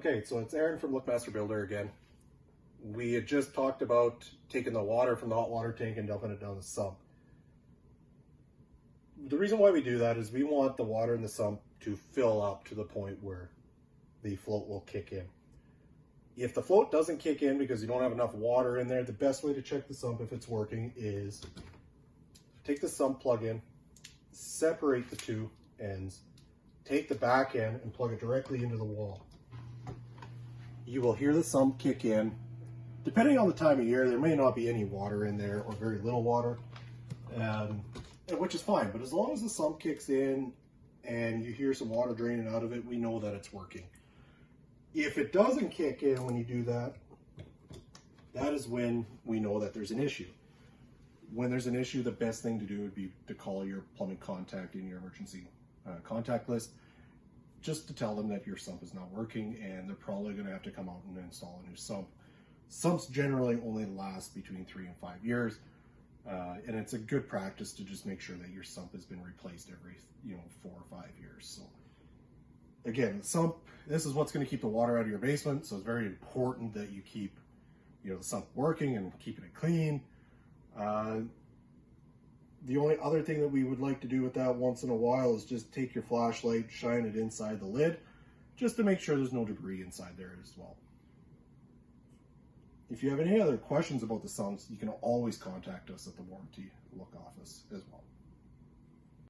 Okay, so it's Aaron from Lookmaster Builder again. We had just talked about taking the water from the hot water tank and dumping it down the sump. The reason why we do that is we want the water in the sump to fill up to the point where the float will kick in. If the float doesn't kick in because you don't have enough water in there, the best way to check the sump if it's working is take the sump plug in, separate the two ends, take the back end and plug it directly into the wall. You will hear the sump kick in. Depending on the time of year, there may not be any water in there or very little water, which is fine. But as long as the sump kicks in and you hear some water draining out of it, we know that it's working. If it doesn't kick in when you do that, that is when we know that there's an issue. When there's an issue, the best thing to do would be to call your plumbing contact in your emergency contact list, just to tell them that your sump is not working and they're probably going to have to come out and install a new sump. Sumps generally only last between 3 and 5 years, and it's a good practice to just make sure that your sump has been replaced every 4 or 5 years. So again, the sump, this is what's going to keep the water out of your basement, so it's very important that you keep the sump working and keeping it clean. The only other thing that we would like to do with that once in a while is just take your flashlight, shine it inside the lid, just to make sure there's no debris inside there as well. If you have any other questions about the sumps, you can always contact us at the warranty look office as well.